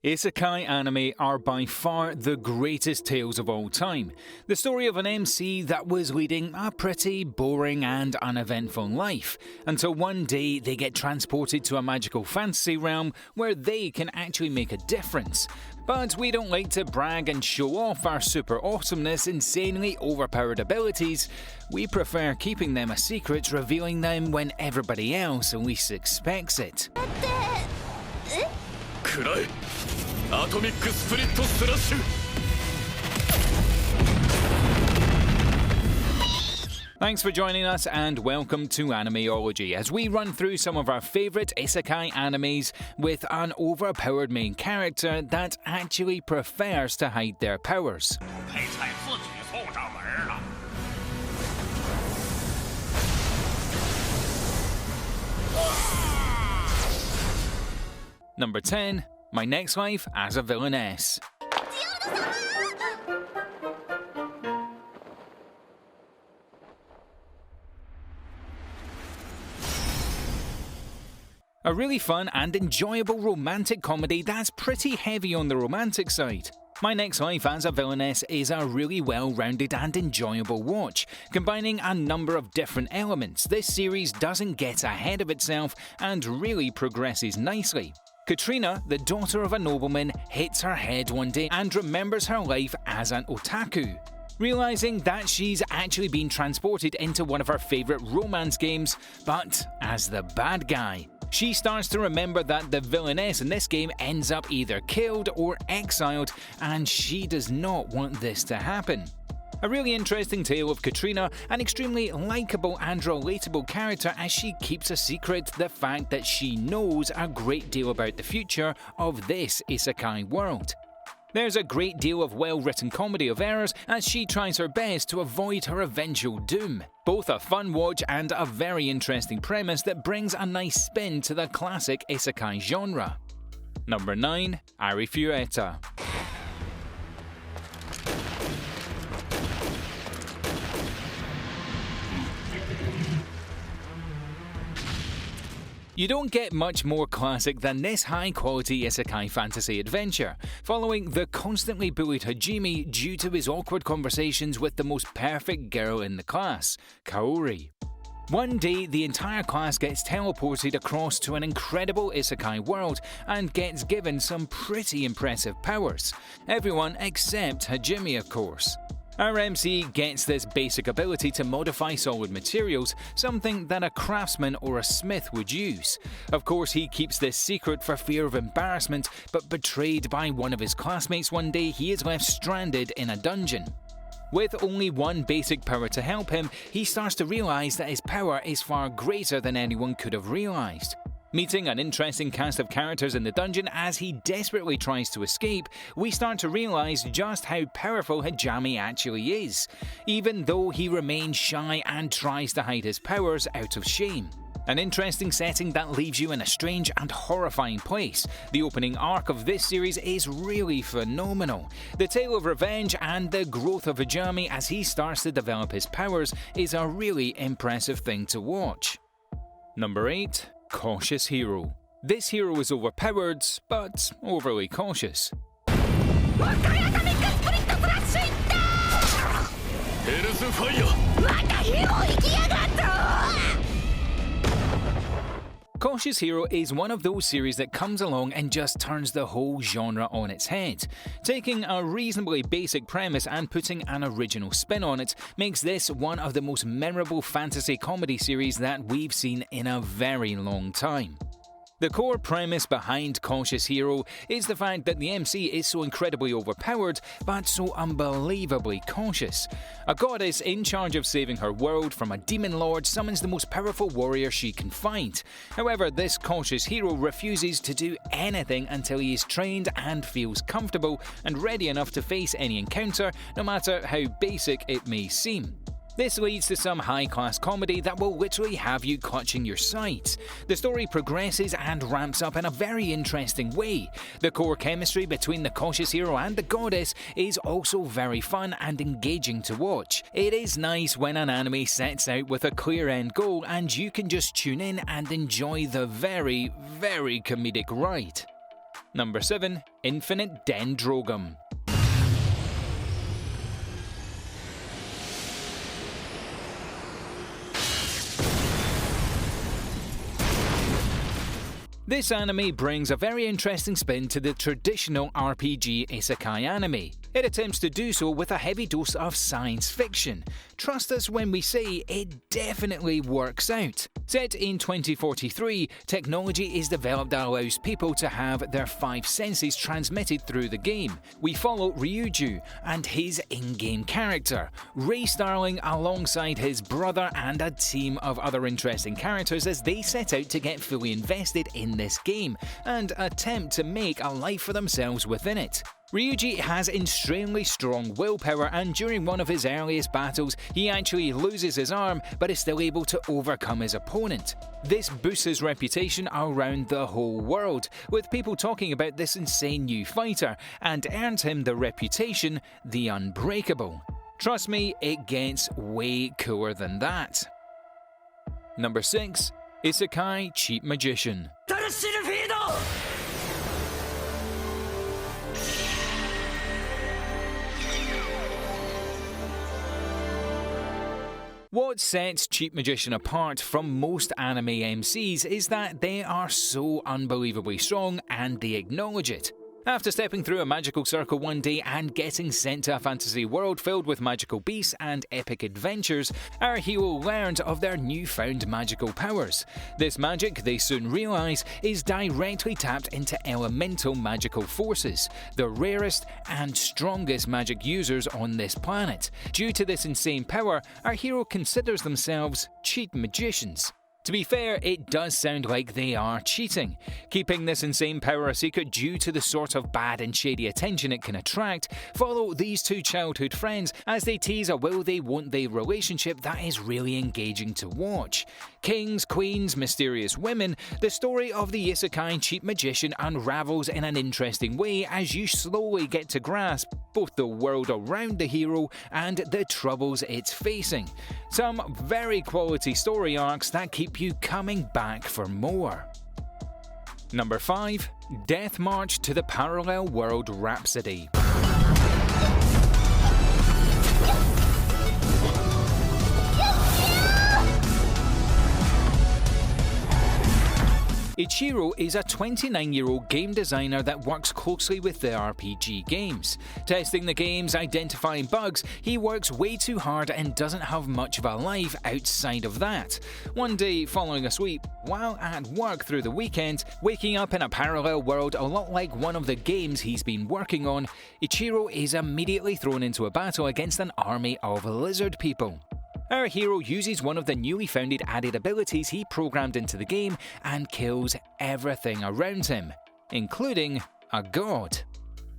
Isekai anime are by far the greatest tales of all time. The story of an MC that was leading a pretty boring and uneventful life, until one day they get transported to a magical fantasy realm where they can actually make a difference. But we don't like to brag and show off our super awesomeness, insanely overpowered abilities. We prefer keeping them a secret, revealing them when everybody else least expects it. Thanks for joining us and welcome to Animeology as we run through some of our favourite isekai animes with an overpowered main character that actually prefers to hide their powers. Number 10. My Next Life as a Villainess. A really fun and enjoyable romantic comedy that's pretty heavy on the romantic side. My Next Life as a Villainess is a really well-rounded and enjoyable watch. Combining a number of different elements, this series doesn't get ahead of itself and really progresses nicely. Katrina, the daughter of a nobleman, hits her head one day and remembers her life as an otaku. Realising that she's actually been transported into one of her favourite romance games, but as the bad guy. She starts to remember that the villainess in this game ends up either killed or exiled, and she does not want this to happen. A really interesting tale of Katrina, an extremely likeable and relatable character as she keeps a secret the fact that she knows a great deal about the future of this isekai world. There's a great deal of well-written comedy of errors as she tries her best to avoid her eventual doom. Both a fun watch and a very interesting premise that brings a nice spin to the classic isekai genre. Number 9. Arifuretta. You don't get much more classic than this high-quality isekai fantasy adventure, following the constantly bullied Hajime due to his awkward conversations with the most perfect girl in the class, Kaori. One day, the entire class gets teleported across to an incredible isekai world and gets given some pretty impressive powers. Everyone except Hajime, of course. Our MC gets this basic ability to modify solid materials, something that a craftsman or a smith would use. Of course, he keeps this secret for fear of embarrassment, but betrayed by one of his classmates one day, he is left stranded in a dungeon. With only one basic power to help him, he starts to realise that his power is far greater than anyone could have realised. Meeting an interesting cast of characters in the dungeon as he desperately tries to escape, we start to realise just how powerful Hajime actually is, even though he remains shy and tries to hide his powers out of shame. An interesting setting that leaves you in a strange and horrifying place. The opening arc of this series is really phenomenal. The tale of revenge and the growth of Hajime as he starts to develop his powers is a really impressive thing to watch. Number 8. Cautious Hero. This hero is overpowered, but overly cautious. Cautious Hero is one of those series that comes along and just turns the whole genre on its head. Taking a reasonably basic premise and putting an original spin on it makes this one of the most memorable fantasy comedy series that we've seen in a very long time. The core premise behind Cautious Hero is the fact that the MC is so incredibly overpowered, but so unbelievably cautious. A goddess in charge of saving her world from a demon lord summons the most powerful warrior she can find. However, this cautious hero refuses to do anything until he is trained and feels comfortable and ready enough to face any encounter, no matter how basic it may seem. This leads to some high-class comedy that will literally have you clutching your sides. The story progresses and ramps up in a very interesting way. The core chemistry between the cautious hero and the goddess is also very fun and engaging to watch. It is nice when an anime sets out with a clear end goal and you can just tune in and enjoy the very, very comedic ride. Number 7. Infinite Dendrogon. This anime brings a very interesting spin to the traditional RPG Isekai anime. It attempts to do so with a heavy dose of science fiction. Trust us when we say it definitely works out. Set in 2043, technology is developed that allows people to have their 5 senses transmitted through the game. We follow Ryuju and his in-game character, Ray Starling, alongside his brother and a team of other interesting characters as they set out to get fully invested in this game and attempt to make a life for themselves within it. Ryuji has extremely strong willpower, and during one of his earliest battles, he actually loses his arm but is still able to overcome his opponent. This boosts his reputation around the whole world, with people talking about this insane new fighter, and earns him the reputation the Unbreakable. Trust me, it gets way cooler than that. Number 6. Isekai Cheat Magician. What sets Cheat Magician apart from most anime MCs is that they are so unbelievably strong and they acknowledge it. After stepping through a magical circle one day and getting sent to a fantasy world filled with magical beasts and epic adventures, our hero learned of their newfound magical powers. This magic, they soon realise, is directly tapped into elemental magical forces, the rarest and strongest magic users on this planet. Due to this insane power, our hero considers themselves cheat magicians. To be fair, it does sound like they are cheating. Keeping this insane power a secret due to the sort of bad and shady attention it can attract, follow these 2 childhood friends as they tease a will they won't they relationship that is really engaging to watch. Kings, queens, mysterious women, the story of the Isekai Cheat Magician unravels in an interesting way as you slowly get to grasp both the world around the hero and the troubles it's facing. Some very quality story arcs that keep you coming back for more. Number 5. Death March to the Parallel World Rhapsody. Ichiro is a 29-year-old game designer that works closely with the RPG games. Testing the games, identifying bugs, he works way too hard and doesn't have much of a life outside of that. One day, following a sweep, while at work through the weekend, waking up in a parallel world a lot like one of the games he's been working on, Ichiro is immediately thrown into a battle against an army of lizard people. Our hero uses one of the newly founded added abilities he programmed into the game and kills everything around him, including a god.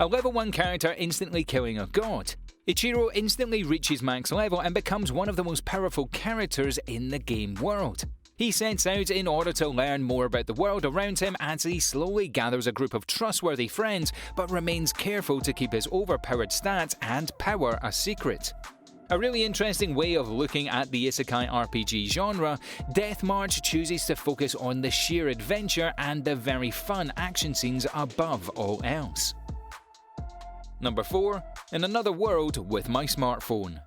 A level 1 character instantly killing a god. Ichiro instantly reaches max level and becomes one of the most powerful characters in the game world. He sets out in order to learn more about the world around him as he slowly gathers a group of trustworthy friends but remains careful to keep his overpowered stats and power a secret. A really interesting way of looking at the Isekai RPG genre, Death March chooses to focus on the sheer adventure and the very fun action scenes above all else. Number 4. In Another World with My Smartphone.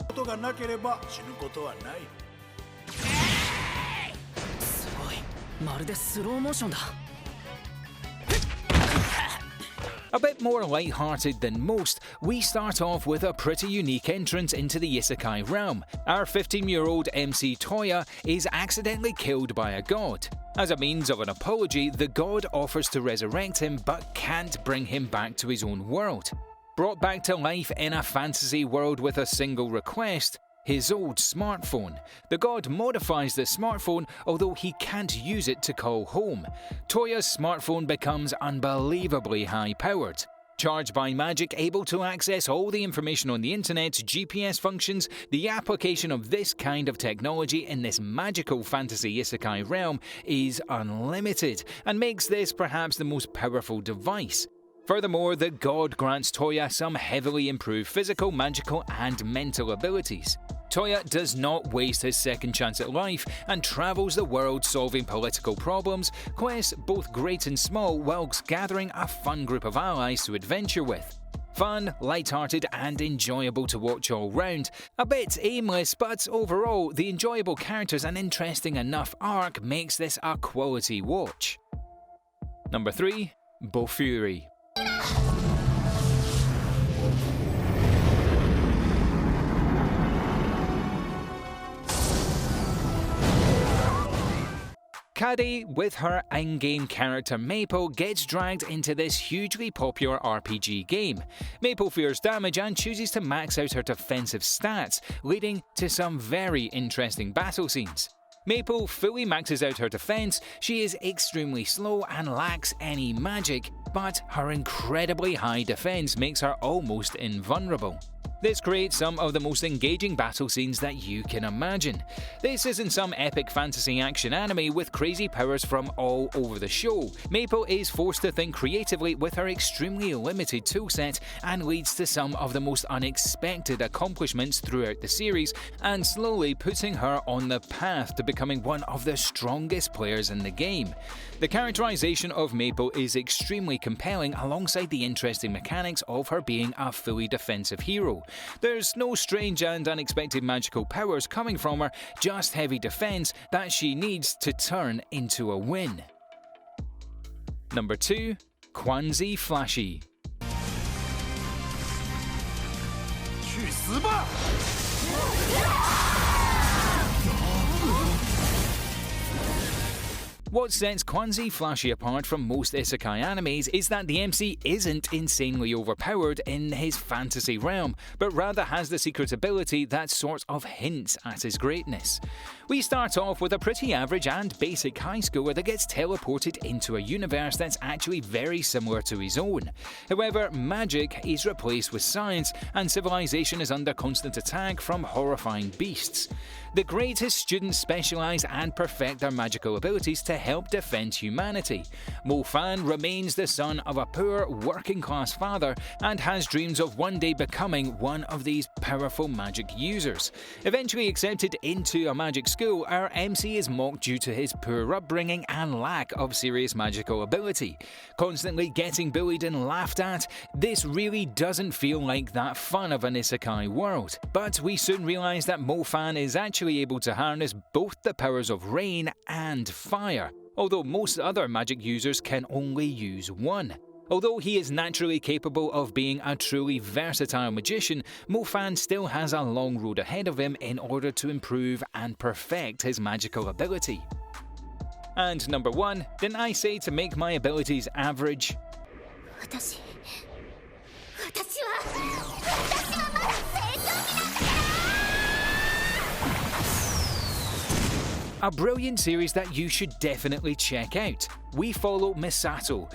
A bit more light-hearted than most, we start off with a pretty unique entrance into the Isekai realm. Our 15-year-old MC Toya is accidentally killed by a god. As a means of an apology, the god offers to resurrect him but can't bring him back to his own world. Brought back to life in a fantasy world with a single request, his old smartphone. The god modifies the smartphone, although he can't use it to call home. Toya's smartphone becomes unbelievably high-powered. Charged by magic, able to access all the information on the internet, GPS functions, the application of this kind of technology in this magical fantasy isekai realm is unlimited, and makes this perhaps the most powerful device. Furthermore, the god grants Toya some heavily improved physical, magical, and mental abilities. Toya does not waste his second chance at life and travels the world solving political problems, quests both great and small, whilst gathering a fun group of allies to adventure with. Fun, light-hearted and enjoyable to watch all round. A bit aimless, but overall, the enjoyable characters and interesting enough arc makes this a quality watch. Number 3. Bofuri. Kade, with her in-game character Maple, gets dragged into this hugely popular RPG game. Maple fears damage and chooses to max out her defensive stats, leading to some very interesting battle scenes. Maple fully maxes out her defense, she is extremely slow and lacks any magic, but her incredibly high defense makes her almost invulnerable. This creates some of the most engaging battle scenes that you can imagine. This isn't some epic fantasy action anime with crazy powers from all over the show. Maple is forced to think creatively with her extremely limited toolset and leads to some of the most unexpected accomplishments throughout the series, and slowly putting her on the path to becoming one of the strongest players in the game. The characterization of Maple is extremely compelling alongside the interesting mechanics of her being a fully defensive hero. There's no strange and unexpected magical powers coming from her, just heavy defense that she needs to turn into a win. Number 2. Quanzi Flashy. What sets Quanzi Flashy apart from most isekai animes is that the MC isn't insanely overpowered in his fantasy realm, but rather has the secret ability that sort of hints at his greatness. We start off with a pretty average and basic high schooler that gets teleported into a universe that's actually very similar to his own. However, magic is replaced with science, and civilization is under constant attack from horrifying beasts. The greatest students specialise and perfect their magical abilities to help defend humanity. Mo-Fan remains the son of a poor, working-class father and has dreams of one day becoming one of these powerful magic users. Eventually accepted into a magic school, our MC is mocked due to his poor upbringing and lack of serious magical ability. Constantly getting bullied and laughed at, this really doesn't feel like that fun of an isekai world. But we soon realise that Mo-Fan is actually able to harness both the powers of rain and fire, although most other magic users can only use one. Although he is naturally capable of being a truly versatile magician, Mo-Fan still has a long road ahead of him in order to improve and perfect his magical ability. And number 1, didn't I say to make my abilities average? A brilliant series that you should definitely check out. We follow Misato,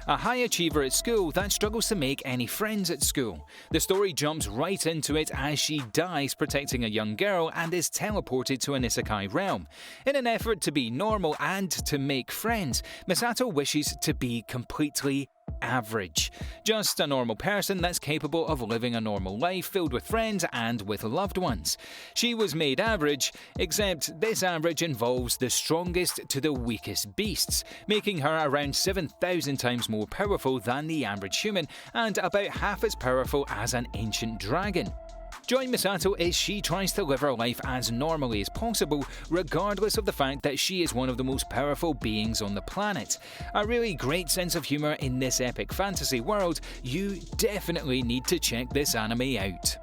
a high achiever at school that struggles to make any friends at school. The story jumps right into it as she dies protecting a young girl and is teleported to an isekai realm. In an effort to be normal and to make friends, Misato wishes to be completely average. Just a normal person that's capable of living a normal life filled with friends and with loved ones. She was made average, except this average involves the strongest to the weakest beasts, making her around 7,000 times more powerful than the average human and about half as powerful as an ancient dragon. Join Misato as she tries to live her life as normally as possible, regardless of the fact that she is one of the most powerful beings on the planet. A really great sense of humour in this epic fantasy world. You definitely need to check this anime out.